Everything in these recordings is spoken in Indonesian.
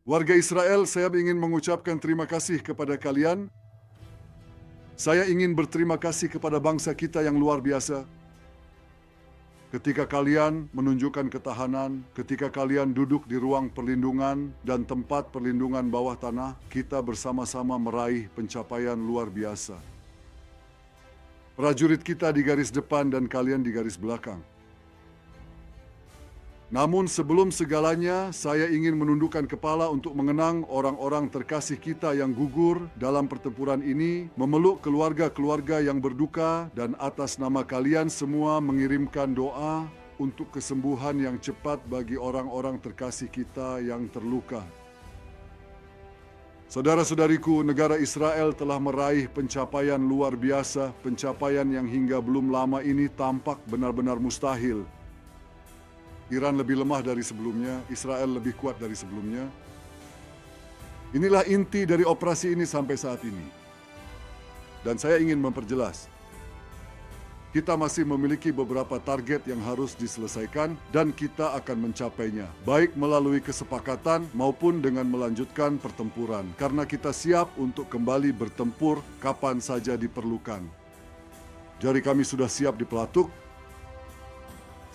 Warga Israel, saya ingin mengucapkan terima kasih kepada kalian. Saya ingin berterima kasih kepada bangsa kita yang luar biasa. Ketika kalian menunjukkan ketahanan, ketika kalian duduk di ruang perlindungan dan tempat perlindungan bawah tanah, kita bersama-sama meraih pencapaian luar biasa. Prajurit kita di garis depan dan kalian di garis belakang. Namun sebelum segalanya, saya ingin menundukkan kepala untuk mengenang orang-orang terkasih kita yang gugur dalam pertempuran ini, memeluk keluarga-keluarga yang berduka, dan atas nama kalian semua mengirimkan doa untuk kesembuhan yang cepat bagi orang-orang terkasih kita yang terluka. Saudara-saudariku, negara Israel telah meraih pencapaian luar biasa, pencapaian yang hingga belum lama ini tampak benar-benar mustahil. Iran lebih lemah dari sebelumnya, Israel lebih kuat dari sebelumnya. Inilah inti dari operasi ini sampai saat ini. Dan saya ingin memperjelas, kita masih memiliki beberapa target yang harus diselesaikan dan kita akan mencapainya, baik melalui kesepakatan maupun dengan melanjutkan pertempuran, karena kita siap untuk kembali bertempur kapan saja diperlukan. Jari kami sudah siap dipelatuk.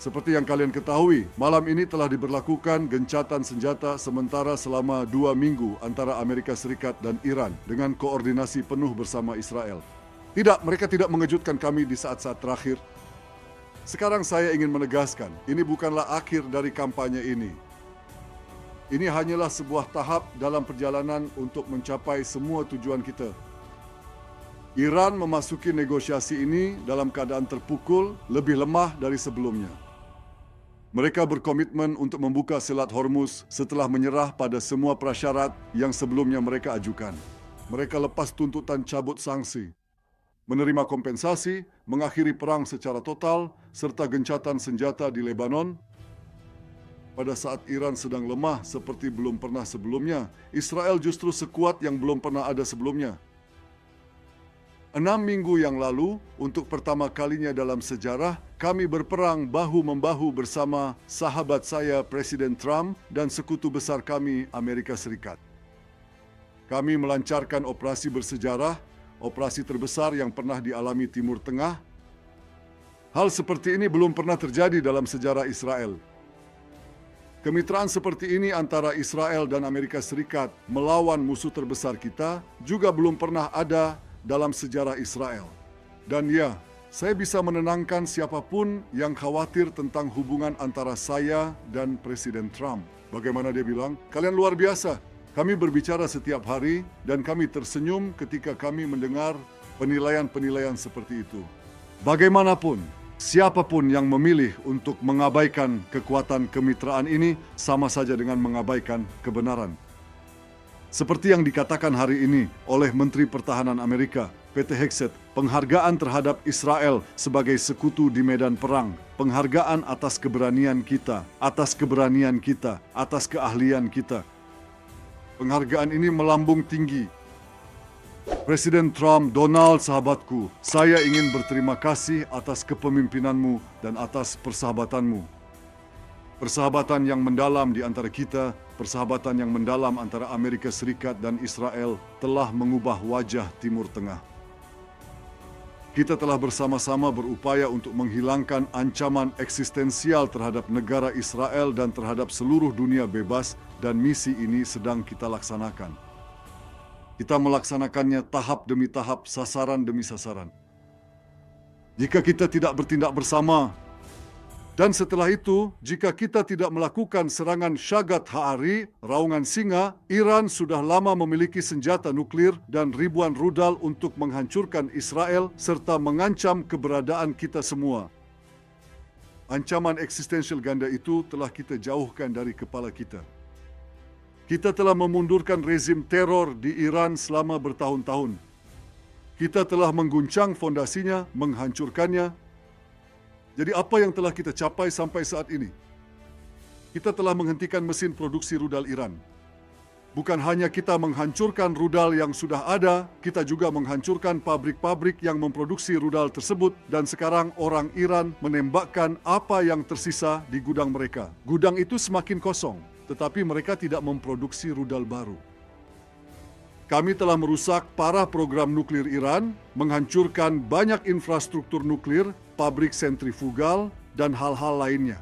Seperti yang kalian ketahui, malam ini telah diberlakukan gencatan senjata sementara selama 2 minggu antara Amerika Serikat dan Iran dengan koordinasi penuh bersama Israel. Tidak, mereka tidak mengejutkan kami di saat-saat terakhir. Sekarang saya ingin menegaskan, ini bukanlah akhir dari kampanye ini. Ini hanyalah sebuah tahap dalam perjalanan untuk mencapai semua tujuan kita. Iran memasuki negosiasi ini dalam keadaan terpukul, lebih lemah dari sebelumnya. Mereka berkomitmen untuk membuka Selat Hormuz setelah menyerah pada semua prasyarat yang sebelumnya mereka ajukan. Mereka lepas tuntutan cabut sanksi, menerima kompensasi, mengakhiri perang secara total, serta gencatan senjata di Lebanon. Pada saat Iran sedang lemah seperti belum pernah sebelumnya, Israel justru sekuat yang belum pernah ada sebelumnya. 6 minggu yang lalu, untuk pertama kalinya dalam sejarah, kami berperang bahu-membahu bersama sahabat saya Presiden Trump dan sekutu besar kami Amerika Serikat. Kami melancarkan operasi bersejarah, operasi terbesar yang pernah dialami Timur Tengah. Hal seperti ini belum pernah terjadi dalam sejarah Israel. Kemitraan seperti ini antara Israel dan Amerika Serikat melawan musuh terbesar kita juga belum pernah ada dalam sejarah Israel. Dan ya, saya bisa menenangkan siapapun yang khawatir tentang hubungan antara saya dan Presiden Trump. Bagaimana dia bilang? Kalian luar biasa. Kami berbicara setiap hari dan kami tersenyum ketika kami mendengar penilaian-penilaian seperti itu. Bagaimanapun, siapapun yang memilih untuk mengabaikan kekuatan kemitraan ini sama saja dengan mengabaikan kebenaran. Seperti yang dikatakan hari ini oleh Menteri Pertahanan Amerika, Pete Hegseth, penghargaan terhadap Israel sebagai sekutu di medan perang, penghargaan atas keberanian kita, atas keberanian kita, atas keahlian kita. Penghargaan ini melambung tinggi. Presiden Trump, Donald sahabatku, saya ingin berterima kasih atas kepemimpinanmu dan atas persahabatanmu. Persahabatan yang mendalam di antara kita, persahabatan yang mendalam antara Amerika Serikat dan Israel telah mengubah wajah Timur Tengah. Kita telah bersama-sama berupaya untuk menghilangkan ancaman eksistensial terhadap negara Israel dan terhadap seluruh dunia bebas, dan misi ini sedang kita laksanakan. Kita melaksanakannya tahap demi tahap, sasaran demi sasaran. Jika kita tidak bertindak bersama, dan setelah itu, jika kita tidak melakukan serangan Shagat Ha'ari, raungan singa, Iran sudah lama memiliki senjata nuklir dan ribuan rudal untuk menghancurkan Israel serta mengancam keberadaan kita semua. Ancaman eksistensial ganda itu telah kita jauhkan dari kepala kita. Kita telah memundurkan rezim teror di Iran selama bertahun-tahun. Kita telah mengguncang fondasinya, menghancurkannya. Jadi apa yang telah kita capai sampai saat ini? Kita telah menghentikan mesin produksi rudal Iran. Bukan hanya kita menghancurkan rudal yang sudah ada, kita juga menghancurkan pabrik-pabrik yang memproduksi rudal tersebut, dan sekarang orang Iran menembakkan apa yang tersisa di gudang mereka. Gudang itu semakin kosong. tetapi mereka tidak memproduksi rudal baru. Kami telah merusak parah program nuklir Iran, menghancurkan banyak infrastruktur nuklir, pabrik sentrifugal, dan hal-hal lainnya.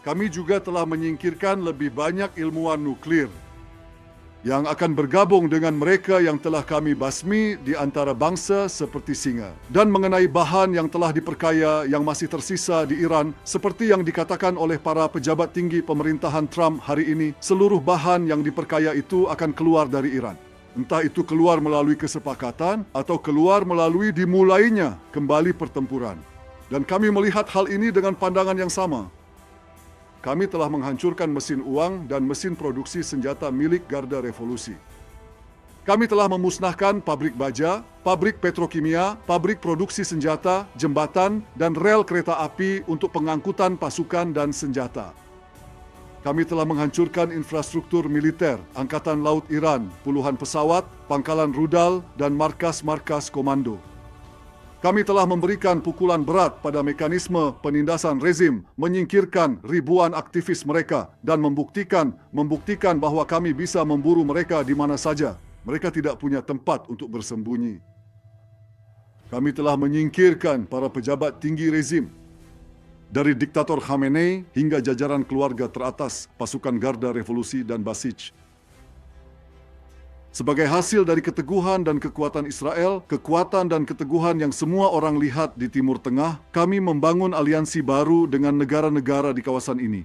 Kami juga telah menyingkirkan lebih banyak ilmuwan nuklir yang akan bergabung dengan mereka yang telah kami basmi di antara bangsa seperti Singa. Dan mengenai bahan yang telah diperkaya yang masih tersisa di Iran, seperti yang dikatakan oleh para pejabat tinggi pemerintahan Trump hari ini, seluruh bahan yang diperkaya itu akan keluar dari Iran. Entah itu keluar melalui kesepakatan atau keluar melalui dimulainya kembali pertempuran. Dan kami melihat hal ini dengan pandangan yang sama. Kami telah menghancurkan mesin uang dan mesin produksi senjata milik Garda Revolusi. Kami telah memusnahkan pabrik baja, pabrik petrokimia, pabrik produksi senjata, jembatan, dan rel kereta api untuk pengangkutan pasukan dan senjata. Kami telah menghancurkan infrastruktur militer, Angkatan Laut Iran, puluhan pesawat, pangkalan rudal, dan markas-markas komando. Kami telah memberikan pukulan berat pada mekanisme penindasan rezim, menyingkirkan ribuan aktivis mereka, dan membuktikan bahwa kami bisa memburu mereka di mana saja. Mereka tidak punya tempat untuk bersembunyi. Kami telah menyingkirkan para pejabat tinggi rezim, dari diktator Khamenei hingga jajaran keluarga teratas pasukan Garda Revolusi dan Basij. Sebagai hasil dari keteguhan dan kekuatan Israel, kekuatan dan keteguhan yang semua orang lihat di Timur Tengah, kami membangun aliansi baru dengan negara-negara di kawasan ini.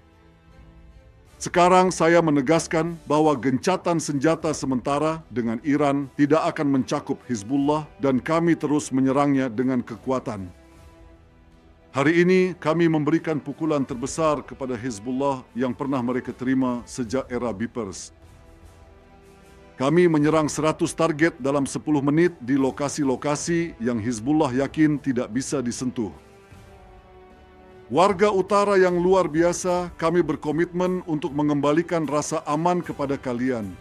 Sekarang saya menegaskan bahwa gencatan senjata sementara dengan Iran tidak akan mencakup Hizbullah dan kami terus menyerangnya dengan kekuatan. Hari ini kami memberikan pukulan terbesar kepada Hizbullah yang pernah mereka terima sejak era Beepers. Kami menyerang 100 target dalam 10 menit di lokasi-lokasi yang Hizbullah yakin tidak bisa disentuh. Warga utara yang luar biasa, kami berkomitmen untuk mengembalikan rasa aman kepada kalian.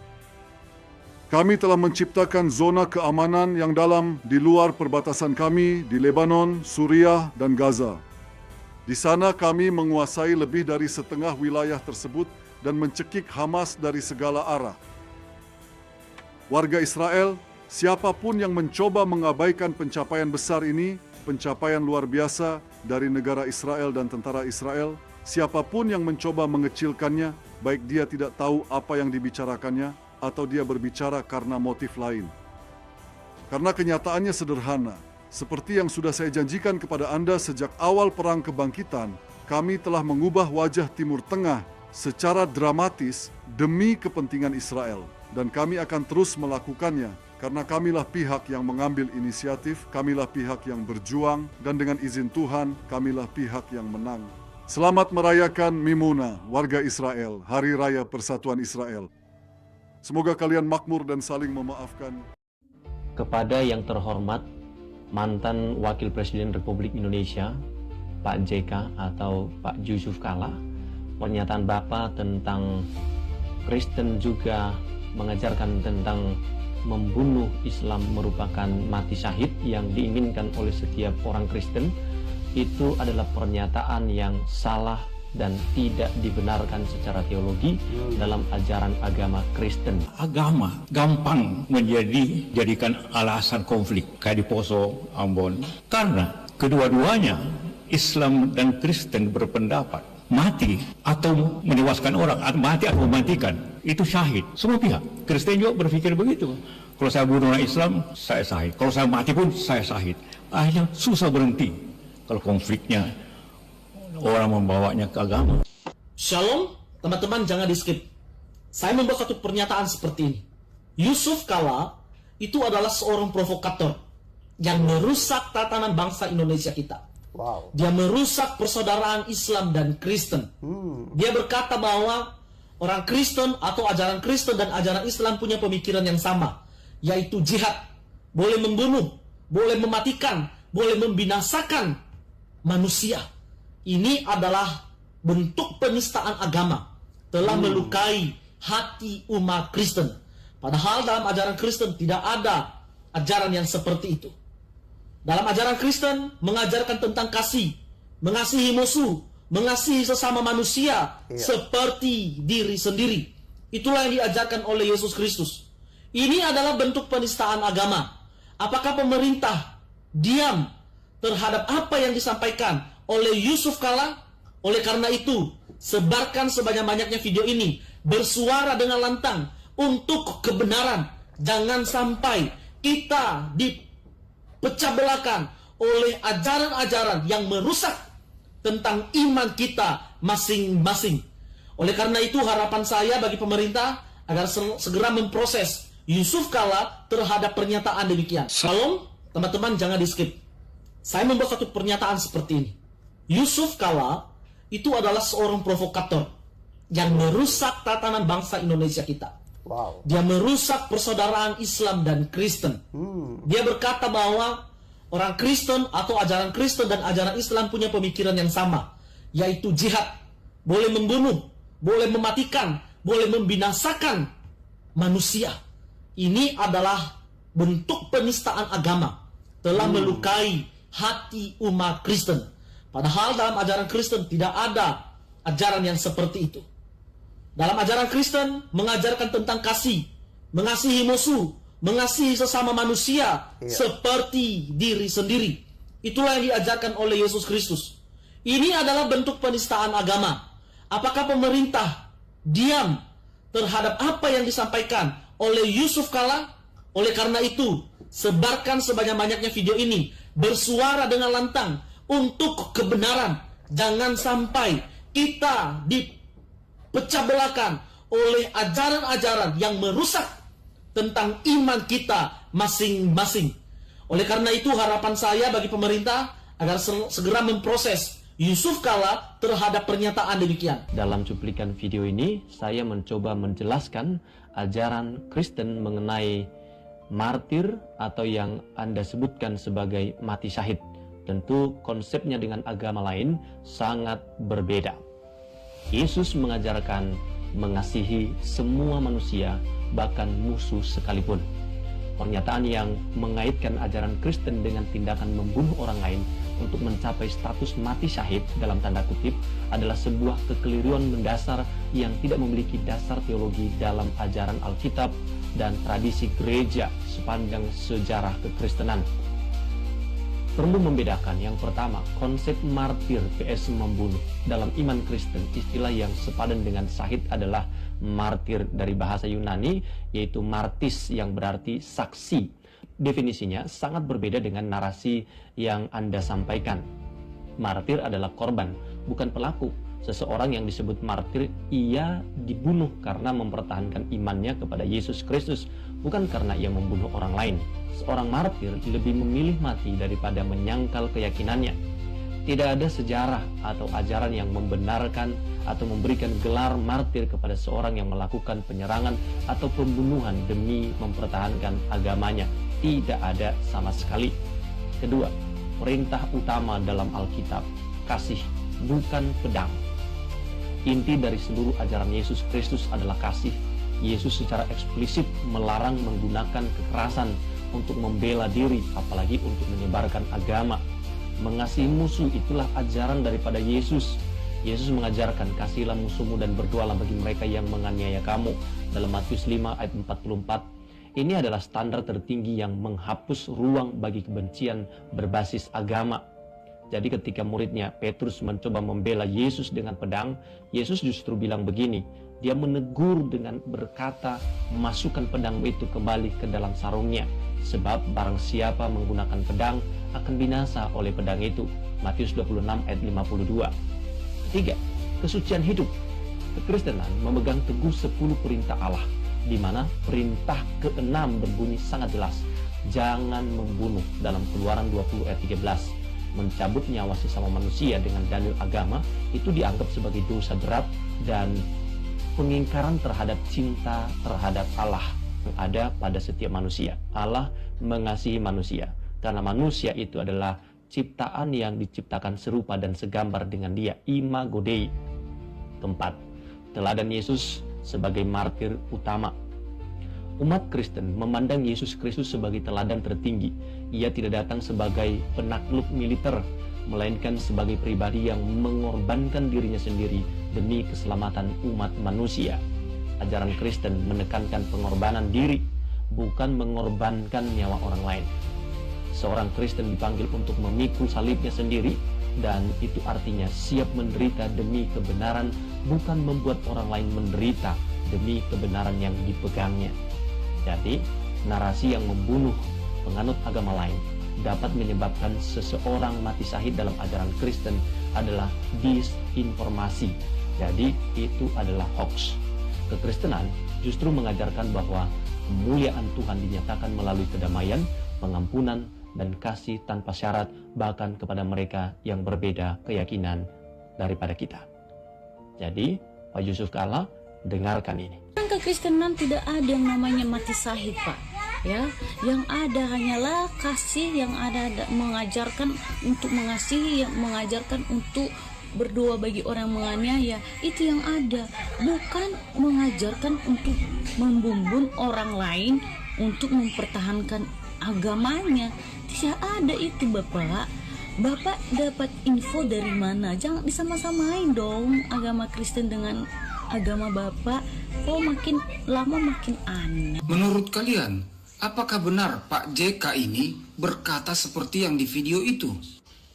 Kami telah menciptakan zona keamanan yang dalam di luar perbatasan kami di Lebanon, Suriah, dan Gaza. Di sana kami menguasai lebih dari setengah wilayah tersebut dan mencekik Hamas dari segala arah. Warga Israel, siapapun yang mencoba mengabaikan pencapaian besar ini, pencapaian luar biasa dari negara Israel dan tentara Israel, siapapun yang mencoba mengecilkannya, baik dia tidak tahu apa yang dibicarakannya, atau dia berbicara karena motif lain. Karena kenyataannya sederhana, seperti yang sudah saya janjikan kepada Anda sejak awal Perang Kebangkitan, kami telah mengubah wajah Timur Tengah secara dramatis demi kepentingan Israel. Dan kami akan terus melakukannya, karena kamilah pihak yang mengambil inisiatif, kamilah pihak yang berjuang, dan dengan izin Tuhan, kamilah pihak yang menang. Selamat merayakan Mimuna, warga Israel, Hari Raya Persatuan Israel. Semoga kalian makmur dan saling memaafkan. Kepada yang terhormat, mantan Wakil Presiden Republik Indonesia, Pak JK atau Pak Yusuf Kalla, pernyataan Bapak tentang Kristen juga mengajarkan tentang membunuh Islam merupakan mati syahid yang diinginkan oleh setiap orang Kristen, itu adalah pernyataan yang salah dan tidak dibenarkan secara teologi dalam ajaran agama Kristen. Agama gampang jadikan alasan konflik kayak di Poso, Ambon, karena kedua-duanya Islam dan Kristen berpendapat mati atau menewaskan orang, mati atau mematikan, itu syahid. Semua pihak. Kristen juga berpikir begitu. Kalau saya bunuh orang Islam, saya syahid. Kalau saya mati pun, saya syahid. Akhirnya susah berhenti. Kalau konfliknya, orang membawanya ke agama. Shalom, teman-teman jangan di skip. Saya membuat satu pernyataan seperti ini. Yusuf Kalla itu adalah seorang provokator yang merusak tatanan bangsa Indonesia kita. Wow. Dia merusak persaudaraan Islam dan Kristen. Dia berkata bahwa orang Kristen atau ajaran Kristen dan ajaran Islam punya pemikiran yang sama, yaitu jihad. Boleh membunuh, boleh mematikan, boleh membinasakan manusia. Ini adalah bentuk penistaan agama, telah melukai hati umat Kristen. Padahal dalam ajaran Kristen tidak ada ajaran yang seperti itu. Dalam ajaran Kristen mengajarkan tentang kasih, mengasihi musuh, mengasihi sesama manusia seperti diri sendiri. Itulah yang diajarkan oleh Yesus Kristus. Ini adalah bentuk penistaan agama. Apakah pemerintah diam terhadap apa yang disampaikan oleh Yusuf Kala? Oleh karena itu, sebarkan sebanyak-banyaknya video ini, bersuara dengan lantang untuk kebenaran. Jangan sampai kita dipecah belahkan oleh ajaran-ajaran yang merusak tentang iman kita masing-masing. Oleh karena itu, harapan saya bagi pemerintah agar segera memproses Yusuf Kala terhadap pernyataan demikian. Shalom, teman-teman, jangan di-skip. Saya membuat satu pernyataan seperti ini. Yusuf Kala itu adalah seorang provokator yang merusak tatanan bangsa Indonesia kita. Wow. Dia merusak persaudaraan Islam dan Kristen. Dia berkata bahwa orang Kristen atau ajaran Kristen dan ajaran Islam punya pemikiran yang sama, yaitu jihad. Boleh membunuh, boleh mematikan, boleh membinasakan manusia. Ini adalah bentuk penistaan agama, telah melukai hati umat Kristen. Padahal dalam ajaran Kristen tidak ada ajaran yang seperti itu. Dalam ajaran Kristen mengajarkan tentang kasih, mengasihi musuh, mengasihi sesama manusia seperti diri sendiri. Itulah yang diajarkan oleh Yesus Kristus. Ini adalah bentuk penistaan agama. Apakah pemerintah diam terhadap apa yang disampaikan oleh Yusuf Kala? Oleh karena itu, sebarkan sebanyak-banyaknya video ini, bersuara dengan lantang untuk kebenaran. Jangan sampai kita dipecah belahkan oleh ajaran-ajaran yang merusak tentang iman kita masing-masing. Oleh karena itu, harapan saya bagi pemerintah agar segera memproses Yusuf Kala terhadap pernyataan demikian. Dalam cuplikan video ini, saya mencoba menjelaskan ajaran Kristen mengenai martir atau yang Anda sebutkan sebagai mati syahid. Tentu konsepnya dengan agama lain sangat berbeda. Yesus mengajarkan mengasihi semua manusia, bahkan musuh sekalipun. Pernyataan yang mengaitkan ajaran Kristen dengan tindakan membunuh orang lain untuk mencapai status mati syahid dalam tanda kutip adalah sebuah kekeliruan mendasar yang tidak memiliki dasar teologi dalam ajaran Alkitab dan tradisi gereja sepanjang sejarah kekristenan. Perlu membedakan yang pertama, konsep martir vs membunuh. Dalam iman Kristen, istilah yang sepadan dengan syahid adalah martir dari bahasa Yunani, yaitu martis yang berarti saksi. Definisinya sangat berbeda dengan narasi yang Anda sampaikan. Martir adalah korban, bukan pelaku. Seseorang yang disebut martir, ia dibunuh karena mempertahankan imannya kepada Yesus Kristus, bukan karena ia membunuh orang lain. Seorang martir lebih memilih mati daripada menyangkal keyakinannya. Tidak ada sejarah atau ajaran yang membenarkan atau memberikan gelar martir kepada seorang yang melakukan penyerangan atau pembunuhan demi mempertahankan agamanya. Tidak ada sama sekali. Kedua, perintah utama dalam Alkitab, kasih, bukan pedang. Inti dari seluruh ajaran Yesus Kristus adalah kasih. Yesus secara eksplisit melarang menggunakan kekerasan untuk membela diri, apalagi untuk menyebarkan agama. Mengasihi musuh itulah ajaran daripada Yesus. Yesus mengajarkan, kasihilah musuhmu dan berdoalah bagi mereka yang menganiaya kamu. Dalam Matius 5 ayat 44. Ini adalah standar tertinggi yang menghapus ruang bagi kebencian berbasis agama. Jadi ketika muridnya Petrus mencoba membela Yesus dengan pedang, Yesus justru bilang begini. Dia menegur dengan berkata, masukkan pedang itu kembali ke dalam sarungnya. Sebab barang siapa menggunakan pedang akan binasa oleh pedang itu. Matius 26 ayat 52. Ketiga, kesucian hidup. Kekristenan memegang teguh 10 perintah Allah, di mana perintah ke-6 berbunyi sangat jelas. Jangan membunuh dalam Keluaran 20 ayat 13. Mencabut nyawa sesama manusia dengan dalil agama itu dianggap sebagai dosa berat dan pengingkaran terhadap cinta terhadap Allah yang ada pada setiap manusia. Allah mengasihi manusia karena manusia itu adalah ciptaan yang diciptakan serupa dan segambar dengan Dia, imago Dei. Keempat, teladan Yesus sebagai martir utama. Umat Kristen memandang Yesus Kristus sebagai teladan tertinggi. Ia tidak datang sebagai penakluk militer. melainkan sebagai pribadi yang mengorbankan dirinya sendiri demi keselamatan umat manusia. Ajaran Kristen menekankan pengorbanan diri, bukan mengorbankan nyawa orang lain. Seorang Kristen dipanggil untuk memikul salibnya sendiri, dan itu artinya siap menderita demi kebenaran, bukan membuat orang lain menderita demi kebenaran yang dipegangnya. Jadi, narasi yang membunuh penganut agama lain dapat menyebabkan seseorang mati syahid dalam ajaran Kristen adalah disinformasi. Jadi, itu adalah hoax. Kekristenan justru mengajarkan bahwa kemuliaan Tuhan dinyatakan melalui kedamaian, pengampunan, dan kasih tanpa syarat, bahkan kepada mereka yang berbeda keyakinan daripada kita. Jadi, Pak Yusuf Kalla, dengarkan ini. Kekristenan tidak ada yang namanya mati syahid, Pak. Ya, yang ada hanyalah kasih, yang ada mengajarkan untuk mengasihi, yang mengajarkan untuk berdoa bagi orang menganiaya. Itu yang ada, bukan mengajarkan untuk membumbun orang lain untuk mempertahankan agamanya. Tidak ada itu, Bapak. Bapak dapat info dari mana? Jangan disama-samain dong agama Kristen dengan agama Bapak. Kok makin lama makin aneh. Menurut kalian, apakah benar Pak JK ini berkata seperti yang di video itu?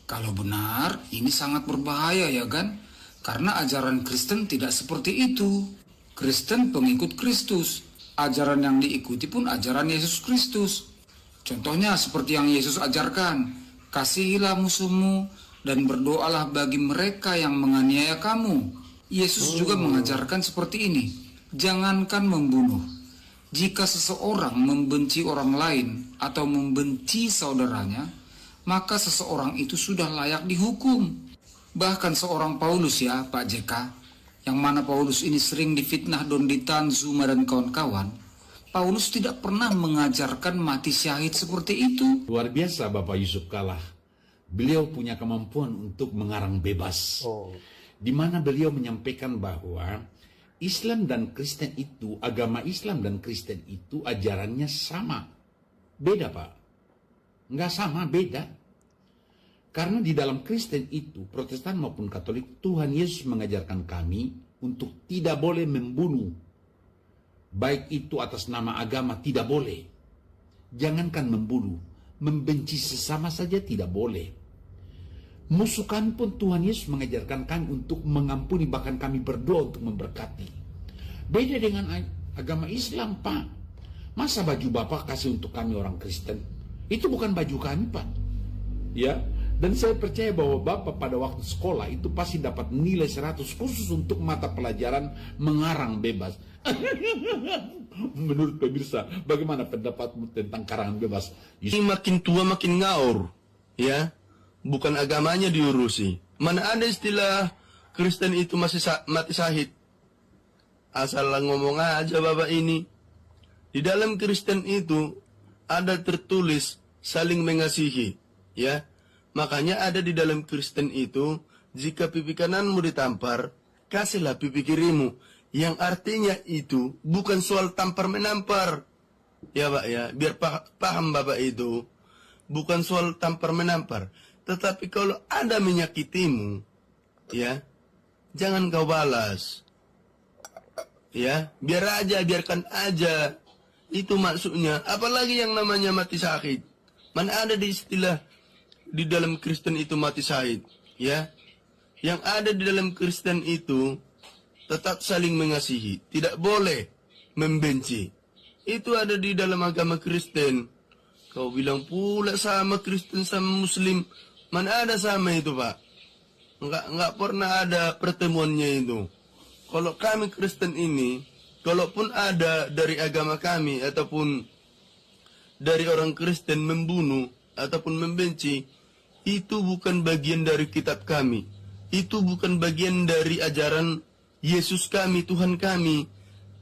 Kalau benar, ini sangat berbahaya ya kan? Karena ajaran Kristen tidak seperti itu. Kristen pengikut Kristus. Ajaran yang diikuti pun ajaran Yesus Kristus. Contohnya seperti yang Yesus ajarkan, kasihilah musuhmu dan berdoalah bagi mereka yang menganiaya kamu. Yesus juga mengajarkan seperti ini, jangankan membunuh. Jika seseorang membenci orang lain atau membenci saudaranya, maka seseorang itu sudah layak dihukum. Bahkan seorang Paulus ya Pak JK, yang mana Paulus ini sering difitnah Donditan, Zuma dan kawan-kawan, Paulus tidak pernah mengajarkan mati syahid seperti itu. Luar biasa Bapak Yusuf Kalla. Beliau punya kemampuan untuk mengarang bebas. Di mana beliau menyampaikan bahwa Islam dan Kristen itu, agama Islam dan Kristen itu ajarannya sama. Beda Pak. Enggak sama, beda. Karena di dalam Kristen itu, Protestan maupun Katolik, Tuhan Yesus mengajarkan kami untuk tidak boleh membunuh. Baik itu atas nama agama, tidak boleh. Jangankan membunuh, membenci sesama saja tidak boleh. Musuhkan pun Tuhan Yesus mengajarkan kami untuk mengampuni, bahkan kami berdoa untuk memberkati. Beda dengan agama Islam, Pak. Masa baju Bapak kasih untuk kami orang Kristen? Itu bukan baju kami, Pak. Ya, dan saya percaya bahwa Bapak pada waktu sekolah itu pasti dapat nilai 100 khusus untuk mata pelajaran mengarang bebas. Menurut pemirsa, bagaimana pendapatmu tentang karangan bebas? Ini makin tua makin ngaur, ya. Bukan agamanya diurusi. Mana ada istilah Kristen itu masih mati syahid. Asal ngomong aja Bapak ini. Di dalam Kristen itu ada tertulis saling mengasihi, ya. Makanya ada di dalam Kristen itu, jika pipi kananmu ditampar, kasihlah pipi kirimu. Yang artinya itu bukan soal tampar menampar. Ya Pak ya, biar paham Bapak itu. Bukan soal tampar menampar. Tetapi kalau ada menyakitimu, ya, jangan kau balas. Ya, biarkan aja. Itu maksudnya. Apalagi yang namanya mati syahid. Mana ada di istilah di dalam Kristen itu mati syahid, ya. Yang ada di dalam Kristen itu tetap saling mengasihi, tidak boleh membenci. Itu ada di dalam agama Kristen. Kau bilang pula sama Kristen sama Muslim, mana ada sama itu Pak? Enggak pernah ada pertemuannya itu. Kalau kami Kristen ini, kalaupun ada dari agama kami ataupun dari orang Kristen membunuh ataupun membenci, itu bukan bagian dari kitab kami. Itu bukan bagian dari ajaran Yesus kami, Tuhan kami.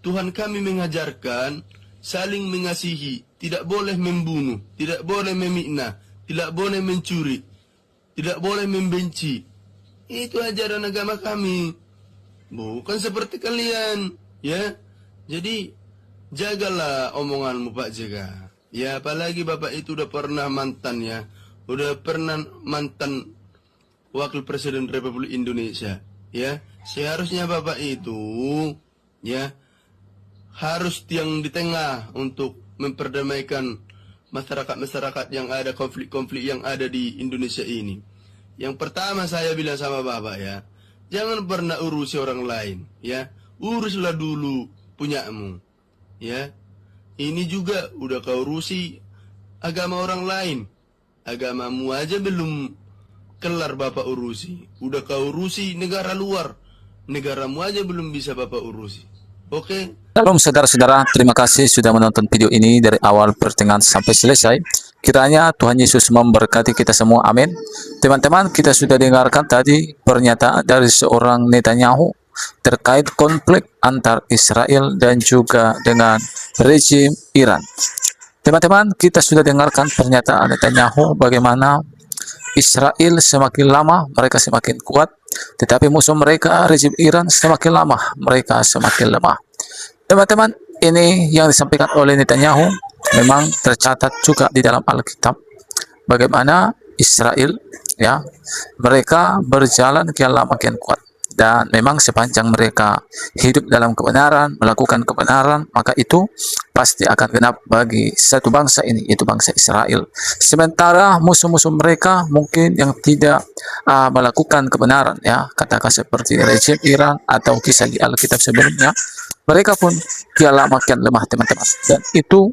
Tuhan kami mengajarkan saling mengasihi, tidak boleh membunuh, tidak boleh memikna, tidak boleh mencuri, tidak boleh membenci. Itu ajaran agama kami. Bukan seperti kalian, ya. Jadi jagalah omonganmu Pak JK. Ya, apalagi Bapak itu udah pernah mantan ya. Udah pernah mantan Wakil Presiden Republik Indonesia, ya. Seharusnya Bapak itu, ya, harus yang di tengah untuk memperdamaikan masyarakat-masyarakat yang ada, konflik-konflik yang ada di Indonesia ini. Yang pertama saya bilang sama Bapak, ya, jangan pernah urusi orang lain, ya. Uruslah dulu punyamu, ya. Ini juga udah kau urusi agama orang lain. Agamamu aja belum kelar Bapak urusi. Udah kau urusi negara luar. Negaramu aja belum bisa Bapak urusi. Oke? Shalom saudara-saudara, terima kasih sudah menonton video ini dari awal pertengahan sampai selesai. Kiranya Tuhan Yesus memberkati kita semua, amin. Teman-teman, kita sudah dengarkan tadi pernyataan dari seorang Netanyahu terkait konflik antar Israel dan juga dengan rejim Iran. Teman-teman, kita sudah dengarkan pernyataan Netanyahu bagaimana Israel semakin lama mereka semakin kuat, tetapi musuh mereka rejim Iran semakin lama mereka semakin lemah. Teman-teman, ini yang disampaikan oleh Netanyahu memang tercatat juga di dalam Alkitab bagaimana Israel, ya, mereka berjalan kian lama kian kuat. Dan memang sepanjang mereka hidup dalam kebenaran, melakukan kebenaran, maka itu pasti akan genap bagi satu bangsa ini, yaitu bangsa Israel. Sementara musuh-musuh mereka mungkin yang tidak melakukan kebenaran, ya, katakan seperti rejim Iran atau kisah di Alkitab sebelumnya, mereka pun kian lama kian lemah, teman-teman. Dan itu,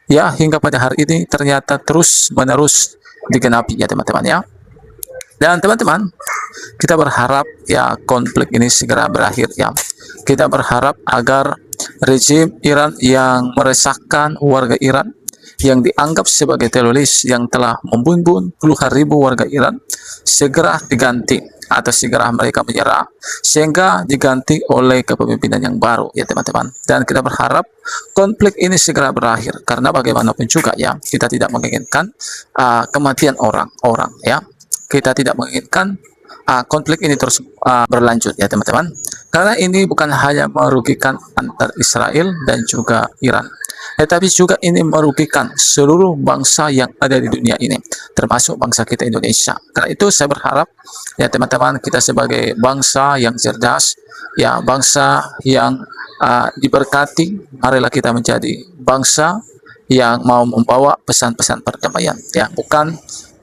ya, hingga pada hari ini ternyata terus-menerus digenapi, ya, teman-teman, ya. Dan teman-teman, kita berharap ya konflik ini segera berakhir, ya. Kita berharap agar rejim Iran yang meresahkan warga Iran, yang dianggap sebagai teroris yang telah membunuh puluhan ribu warga Iran, segera diganti atau segera mereka menyerah sehingga diganti oleh kepemimpinan yang baru, ya teman-teman. Dan kita berharap konflik ini segera berakhir karena bagaimanapun juga, ya, kita tidak menginginkan kematian orang-orang, ya. Kita tidak menginginkan konflik ini terus berlanjut, ya teman-teman, karena ini bukan hanya merugikan antar Israel dan juga Iran, tetapi juga ini merugikan seluruh bangsa yang ada di dunia ini, termasuk bangsa kita Indonesia. Karena itu saya berharap, ya teman-teman, kita sebagai bangsa yang cerdas, ya, bangsa yang diberkati, marilah kita menjadi bangsa yang mau membawa pesan-pesan perdamaian, ya, bukan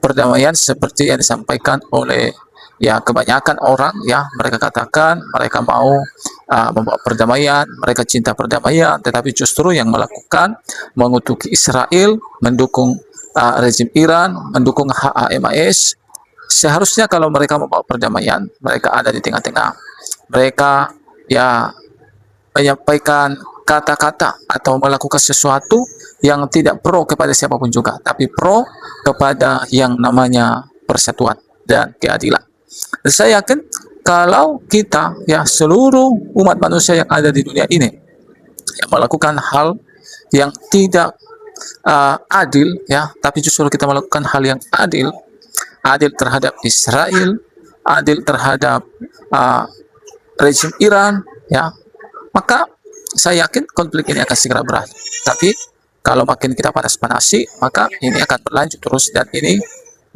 perdamaian seperti yang disampaikan oleh, ya, kebanyakan orang, ya, mereka katakan mereka mau membawa perdamaian, mereka cinta perdamaian, tetapi justru yang melakukan mengutuki Israel, mendukung rejim Iran, mendukung HAMAS. Seharusnya kalau mereka membawa perdamaian, mereka ada di tengah-tengah. Mereka, ya, menyampaikan kata-kata atau melakukan sesuatu yang tidak pro kepada siapapun juga, tapi pro kepada yang namanya persatuan dan keadilan. Dan saya yakin kalau kita, ya, seluruh umat manusia yang ada di dunia ini yang melakukan hal yang tidak adil, ya, tapi justru kita melakukan hal yang adil, adil terhadap Israel, adil terhadap rejim Iran, ya, maka saya yakin konflik ini akan segera berakhir. Tapi kalau makin kita panas-panasi, maka ini akan berlanjut terus, dan ini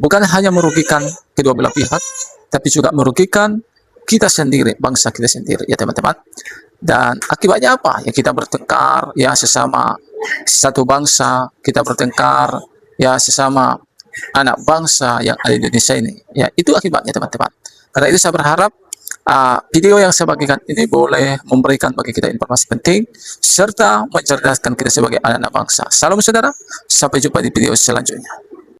bukan hanya merugikan kedua belah pihak, tapi juga merugikan kita sendiri, bangsa kita sendiri, ya teman-teman. Dan akibatnya apa? Ya, kita bertengkar, ya, sesama satu bangsa, kita bertengkar, ya, sesama anak bangsa yang ada di Indonesia ini. Ya, itu akibatnya, teman-teman. Karena itu saya berharap video yang saya bagikan ini boleh memberikan bagi kita informasi penting serta mencerdaskan kita sebagai anak-anak bangsa. Salam saudara, sampai jumpa di video selanjutnya.